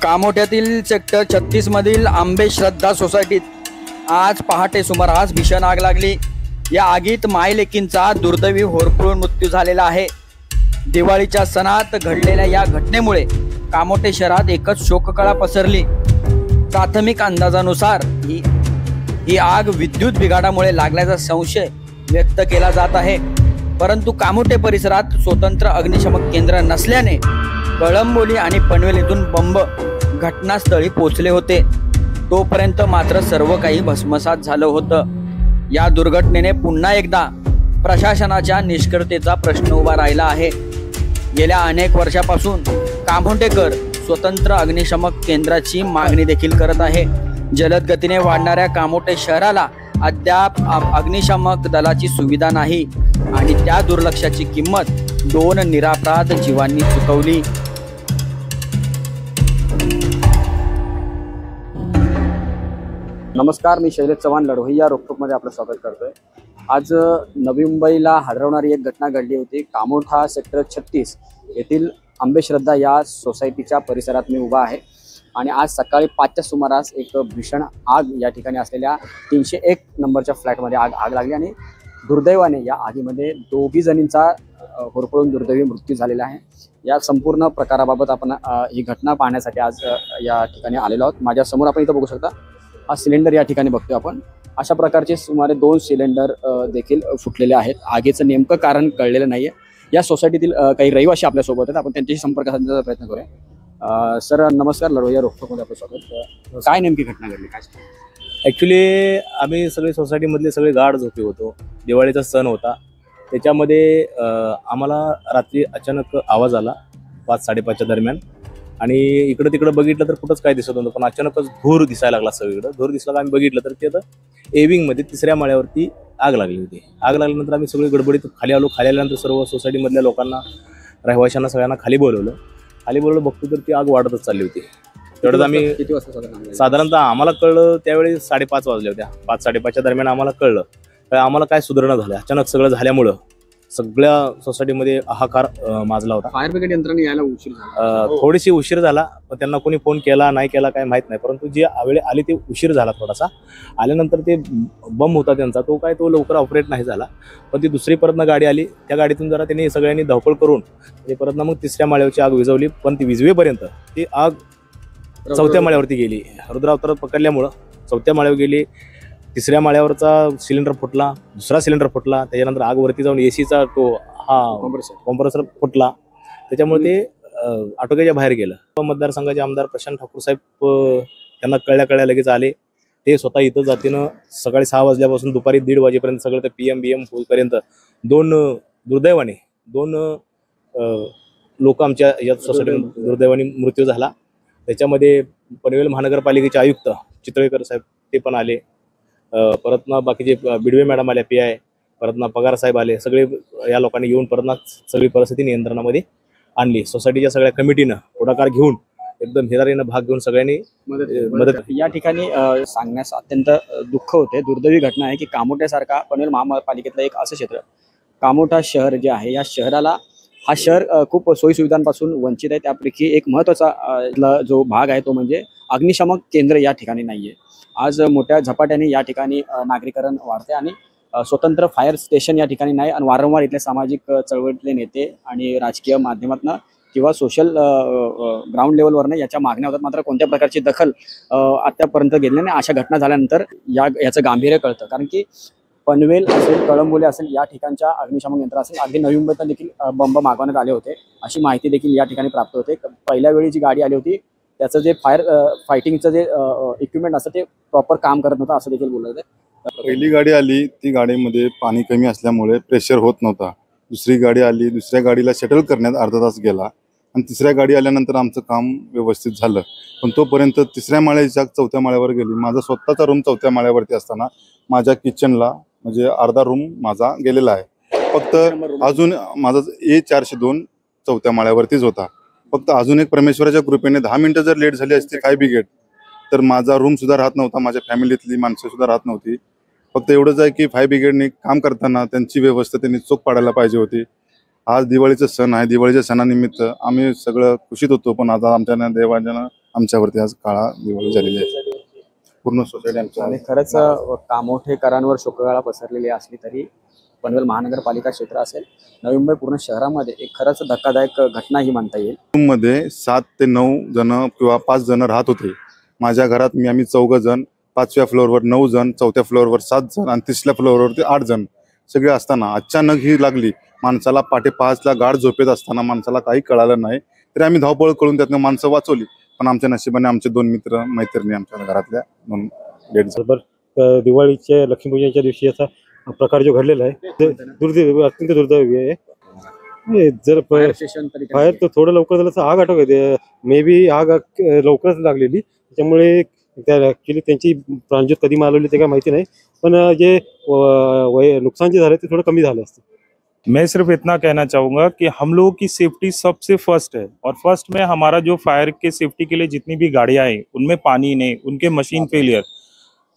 कामोठ्यातील sector 36 मधील आंबे श्रद्धा सोसायटीत आज पहाटे सुमारास भीषण आग लागली। या आगीत मायलेकींचा दुर्दैवी होरपळून मृत्यू झालेला आहे। दिवाळीच्या सणात घडलेल्या या घटनेमुळे कामोठे शहरात एकच शोककळा पसरली। प्राथमिक अंदाजानुसार ही आग विद्युत बिघाडामुळे लागल्याचा संशय व्यक्त केला जात आहे, परंतु कामोठे परिसरात स्वतंत्र अग्निशमन केंद्र नसल्याने कळंबोली आणि पनवेल येथून बंब घटनास्थळी पोहोचले होते। तोपर्यंत मात्र सर्व काही भस्मसात झालं होतं। या दुर्घटनेने पुन्हा एकदा प्रशासनाच्या निष्क्रियतेचा प्रश्न उभा राहिला आहे। गेल्या अनेक वर्षापासून कामोठेकर स्वतंत्र अग्निशमन केंद्राची मागणी देखील करत आहे। जलद गतीने वाढणाऱ्या कामोठे शहराला अद्याप अग्निशमन दलाची सुविधा नाही आणि त्या दुर्लक्षाची किंमत 2 निरापराध जीवांनी चुकवली। नमस्कार, मी शैलेश चव्हाण लढवई या रोखोकमध्ये आपलं स्वागत करतोय। आज नवी मुंबईला हादरवणारी एक घटना घडली होती। कामोठा सेक्टर 36 येथील आंबे श्रद्धा या सोसायटीच्या परिसरात मी उभा आहे आणि आज सकाळी 5च्या सुमारास एक भीषण आग या ठिकाणी असलेल्या 301 नंबरच्या फ्लॅटमध्ये आग लागली आणि दुर्दैवाने या आगीमध्ये 2 जणींचा होरपळून दुर्दैवी मृत्यू झालेला आहे। या संपूर्ण प्रकाराबाबत आपण ही घटना पाहण्यासाठी आज या ठिकाणी आलेलो आहोत। माझ्या समोर आपण इथं बघू शकता, हा सिलेंडर या ठिकाणी बघतोय आपण। अशा प्रकारचे सुमारे 2 सिलेंडर देखील फुटलेले आहेत। आगीचं नेमकं कारण कळलेलं नाहीये। या सोसायटीतील काही रहिवासी आपल्यासोबत आहेत, आपण त्यांच्याशी संपर्क साधण्याचा प्रयत्न करूया। सर नमस्कार, लढवई रोखोकमध्ये आपलं स्वागत। काय नेमकी घटना घडली, काय? ॲक्च्युली आम्ही सगळे सोसायटीमधले सगळे गाढ झोपे होतो। दिवाळीचा सण होता, त्याच्यामध्ये आम्हाला रात्री अचानक आवाज आला 5-5:30च्या दरम्यान आणि इकडं तिकडं बघितलं तर कुठंच काय दिसत नव्हतं, पण अचानकच धूर दिसायला लागला सगळीकडं। धूर दिसला का आम्ही बघितलं तर ते एविंगमध्ये 3ऱ्या माळ्यावरती आग लागली होती। आग लागल्यानंतर आम्ही सगळे गडबडीत खाली आलो। खाली आल्यानंतर सर्व सोसायटीमधल्या लोकांना, रहिवाशांना सगळ्यांना खाली बोलवलं बघतो तर ती आग वाढतच चालली होती। तेवढंच आम्ही किती वाजता साधारणतः आम्हाला कळलं त्यावेळी 5:30 वाजले होत्या। 5-5:30च्या दरम्यान आम्हाला कळलं, तर आम्हाला काय सुधारणा झाल्या अचानक सगळं झाल्यामुळं सगळ्या सोसायटीमध्ये हाहाकार माजला होता। फायर ब्रिगेड यंत्रणा यायला उशीर झाला, थोडीशी उशीर झाला, पण त्यांना कोणी फोन केला नाही केला काय माहित नाही, परंतु जे वेळ आली ते उशीर झाला थोडासा। आल्यानंतर ते बम होता त्यांचा, तो लवकर ऑपरेट नाही झाला, पण ती दुसरी परतनं गाडी आली। त्या गाडीतून जरा त्यांनी सगळ्यांनी धावपळ करून ते परतनं मग 3ऱ्या माळ्यावरची आग विझवली, पण ती विझवेपर्यंत ती आग 4थ्या माळ्यावरती गेली। रुद्रावतारात पकडल्यामुळं 4थ्या माळ्यावर गेली। 3ऱ्या माळ्यावरचा सिलेंडर फुटला, दुसरा सिलेंडर फुटला, त्याच्यानंतर आग वरती जाऊन एसीचा कॉम्प्रेसर फुटला, त्याच्यामुळे ते आटोक्याच्या बाहेर गेलं। मतदारसंघाचे आमदार प्रशांत ठाकूर साहेब त्यांना कळल्या लगेच आले। ते स्वतः इथं जातीनं सकाळी 6 वाजल्यापासून दुपारी 1:30 वाजेपर्यंत सगळं ते PM होईपर्यंत दुर्दैवाने 2 लोक आमच्या या सोसायटीमध्ये दुर्दैवाने मृत्यू झाला। त्याच्यामध्ये पनवेल महानगरपालिकेचे आयुक्त चितळेकर साहेब ते पण आले, परत ना बाकीचे बिडवे मॅडम आल्या, PI, परत ना पगार साहेब आले। सगळे या लोकांनी येऊन परत ना सगळी परिस्थिती नियंत्रणामध्ये आणली। सोसायटीच्या सगळ्या कमिटीनं पुढाकार घेऊन एकदम हिरारीनं भाग घेऊन सगळ्यांनी मदत। या ठिकाणी सांगण्यास अत्यंत दुःख होते। दुर्दैवी घटना आहे की कामोठ्यासारखा पनवेल महापालिकेतलं एक असं क्षेत्र, कामोठा शहर जे आहे, या शहराला हा शहर खूप सोयीसुविधांपासून वंचित आहे। त्यापैकी एक महत्त्वाचा जो भाग आहे तो म्हणजे अग्निशमन केंद्र या ठिकाणी नाहीये। आज मोठ्या झपाट्याने या ठिकाणी नागरीकरण वाढते आणि स्वतंत्र फायर स्टेशन या ठिकाणी नाही आणि वारंवार इथले सामाजिक चळवळीतले नेते आणि राजकीय माध्यमातून किंवा सोशल ग्राउंड लेवलवरनं याच्या मागण्या होतात, मात्र कोणत्या प्रकारची दखल आतापर्यंत घेतली नाही। अशा घटना झाल्यानंतर याचं गांभीर्य कळतं, कारण की पनवेल असेल, कळंबोली असेल, या ठिकाणच्या अग्निशमन यंत्र असेल, अगदी नवी मुंबईत देखील बंब मागवण्यात आले होते अशी माहिती देखील या ठिकाणी प्राप्त होते। पहिल्या वेळी जी गाडी आली होती त्याचं जे फायटिंगचं जे इक्विपमेंट असतं ते प्रॉपर काम करत नव्हतं असं देखील बोललं जातं। पहिली गाडी आली, ती गाडीमध्ये पाणी कमी असल्यामुळे प्रेशर होत नव्हता। दुसरी गाडी आली, दुसऱ्या गाडीला शटल करण्यात अर्धा तास गेला आणि 3ऱ्या गाडी आल्यानंतर आमचं काम व्यवस्थित झालं, पण तोपर्यंत 3ऱ्या माळ्याच्या 4थ्या माळ्यावर गेली। माझा स्वतःचा रूम 4थ्या माळ्यावरती असताना माझ्या किचनला म्हणजे अर्धा रूम माझा गेलेला आहे। फक्त अजून माझा A402 4थ्या माळ्यावरतीच होता। फक्त अजून एक परमेश्वराच्या कृपेने 10 मिनिटं जर लेट झाली असती फायर ब्रिगेड, तर माझा रूम सुद्धा राहत नव्हता, माझ्या फॅमिलीतली माणसं सुद्धा राहत नव्हती। फक्त एवढंच आहे की फायर ब्रिगेडने काम करताना त्यांची व्यवस्था त्यांनी चोख पाडायला पाहिजे होती। आज दिवाळीचा सण आहे, दिवाळीच्या सणानिमित्त आम्ही सगळं खुशीत होतो, पण आता आमच्या देवानं आमच्यावरती आज काळा दिवाळी झालेली आहे. पूर्ण सोसायटी आमच्या आणि खरंच कामोठेकरांवर शोककळा पसरलेली असली तरी पनवेल महानगरपालिका क्षेत्र असेल, नवी मुंबई पूर्ण शहरामध्ये एक खरंच धक्कादायक घटना ही म्हणता येईल. मध्ये 7 ते 9 जण किंवा 5 जण राहत होते. माझ्या घरात आम्ही 4 जण, 5व्या फ्लोअरवर 9 जण, 4थ्या फ्लोअरवर 7 जण आणि 3ऱ्या फ्लोअरवरती 8 जण सगळे असताना अचानक ही लागली. माणसाला पाटे 5ला गाढ झोपेत असताना माणसाला काही कळालं नाही, तरी आम्ही धावपळ करून त्यातनं माणसं वाचवली. पण आमच्या नशिबाने आमचे 2 मित्र मैत्रिणी आमच्या घरातल्या 2 डेड झाले. दिवाळीच्या लक्ष्मीपूजनच्या दिवशी असा प्रकार जो घडलेला आहे ते दुर्दैवी, अत्यंत दुर्दैवी आहे. जर बाहेर तर थोडं लवकर झालं तर आग आटोक्यात, मे बी आग लवकरच लागलेली, त्याच्यामुळे त्या ॲक्च्युली त्यांची प्राणज्योत कधी मालवली ते काय माहिती नाही, पण जे नुकसान जे झालं ते थोडं कमी झालं असतं. मैं सिर्फ इतना कहना चाहूँगा कि हम लोगों की सेफ्टी सबसे फर्स्ट है, और फर्स्ट में हमारा जो फायर के सेफ्टी के लिए जितनी भी गाड़ियाँ हैं उनमें पानी नहीं, उनके मशीन फेलियर,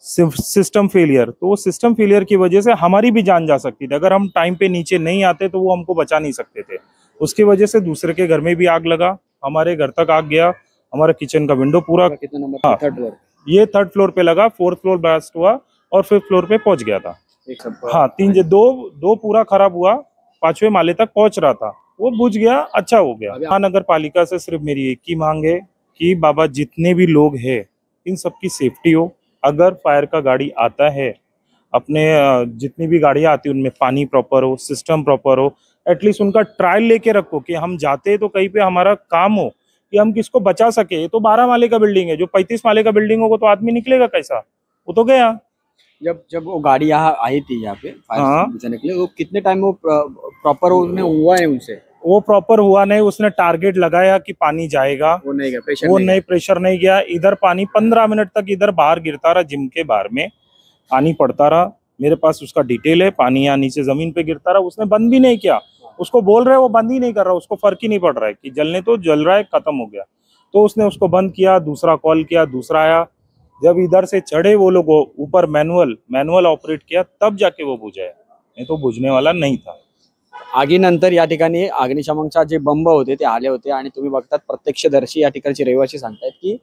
सिस्टम फेलियर, तो वो सिस्टम फेलियर की वजह से हमारी भी जान जा सकती थी. अगर हम टाइम पे नीचे नहीं आते तो वो हमको बचा नहीं सकते थे. उसकी वजह से दूसरे के घर में भी आग लगा, हमारे घर तक आग गया, हमारा किचन का विंडो पूरा, कितना नंबर? 3rd floor. ये 3rd फ्लोर पे लगा, 4th फ्लोर ब्लास्ट हुआ और 5th फ्लोर पे पहुंच गया था. हाँ, 2 पूरा खराब हुआ, 5वें माले तक पहुंच रहा था, वो बुझ गया, अच्छा हो गया. महानगर पालिका से सिर्फ मेरी एक ही मांग है कि बाबा जितने भी लोग हैं इन सबकी सेफ्टी हो. अगर फायर का गाड़ी आता है, अपने जितनी भी गाड़ियाँ आती है उनमें पानी प्रॉपर हो, सिस्टम प्रॉपर हो, एटलीस्ट उनका ट्रायल लेके रखो कि हम जाते तो कहीं पे हमारा काम हो कि हम किसको बचा सके. तो 12 माले का बिल्डिंग है, जो 35 माले का बिल्डिंग होगा तो आदमी निकलेगा कैसा, वो तो गया. जब वो गाड़ी यहाँ आई थी यहाँ पे हाँ. फायर बचाने के लिए, वो कितने टाइम वो प्रॉपर उसने हुआ है उनसे? वो प्रॉपर हुआ नहीं. उसने टारगेट लगाया कि पानी जाएगा, वो नहीं गया, प्रेशर वो नहीं नहीं, प्रेशर नहीं गया. इधर पानी 15 मिनट तक इधर बाहर गिरता रहा, जिम के बाहर में पानी पड़ता रहा. मेरे पास उसका डिटेल है, पानी यहाँ नीचे जमीन पे गिरता रहा. उसने बंद भी नहीं किया. उसको बोल रहे वो बंद ही नहीं कर रहा, उसको फर्क ही नहीं पड़ रहा है कि जलने तो जल रहा है, खत्म हो गया. तो उसने उसको बंद किया, दूसरा कॉल किया, दूसरा आया. जब इधर से चढ़े वो लोग ऊपर मैनुअल ऑपरेट किया, तब जाके वो बुझाया, नहीं तो बुझने वाला नहीं था. आगीनंतर या ठिकाणी अग्निशमनच्या जे बंब होते ते आले होते आणि तुम्ही बघतात प्रत्यक्षदर्शी या ठिकाणचे रहिवासी सांगतायत की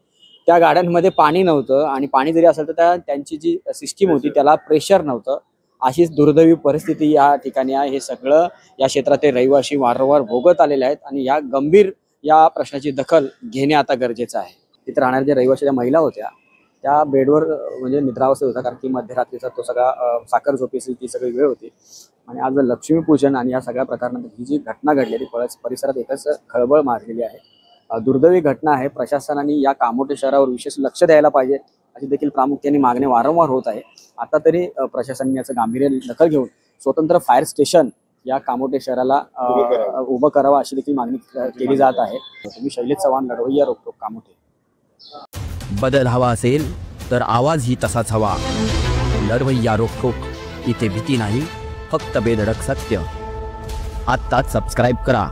त्या गाड्यांमध्ये पाणी नव्हतं, आणि पाणी जरी असेल तर त्यांची जी सिस्टीम होती त्याला प्रेशर नव्हतं. अशीच दुर्दैवी परिस्थिती या ठिकाणी आहे. हे सगळं या क्षेत्रातील रहिवासी वारंवार भोगत आलेले आहेत आणि या गंभीर या प्रश्नाची दखल घेणे आता गरजेचं आहे. तिथे राहणाऱ्या ज्या रहिवासी ज्या महिला होत्या त्या बेडवर म्हणजे निद्रावस्थेत होता, कारण की मध्यरात्रीचा तो सगळा साखर झोपेची ती सगळी वेळ होती. आणि आज लक्ष्मीपूजन आणि या सगळ्या प्रकारानंतर ही जी घटना घडलेली परिसरात एकच खळबळ माजलेली आहे. दुर्दैवी घटना आहे. प्रशासनाने या कामोठे शहरावर विशेष लक्ष द्यायला पाहिजे अशी देखील प्रामुख्याने मागणी वारंवार होत आहे. आता तरी प्रशासनाने याचं गांभीर्य दखल घेऊन स्वतंत्र फायर स्टेशन या कामोठे शहराला उभं करावं अशी देखील मागणी केली जात आहे. तुम्ही शैलेश चव्हाण, लढवय्या रोकटोक, कामोठे. बदल हवा असेल तर आवाजही तसाच हवा. लढवय्या रोकटोक, इथे भीती नाही, फक्त बेधडक सत्य. आत्ताच सबस्क्राईब करा.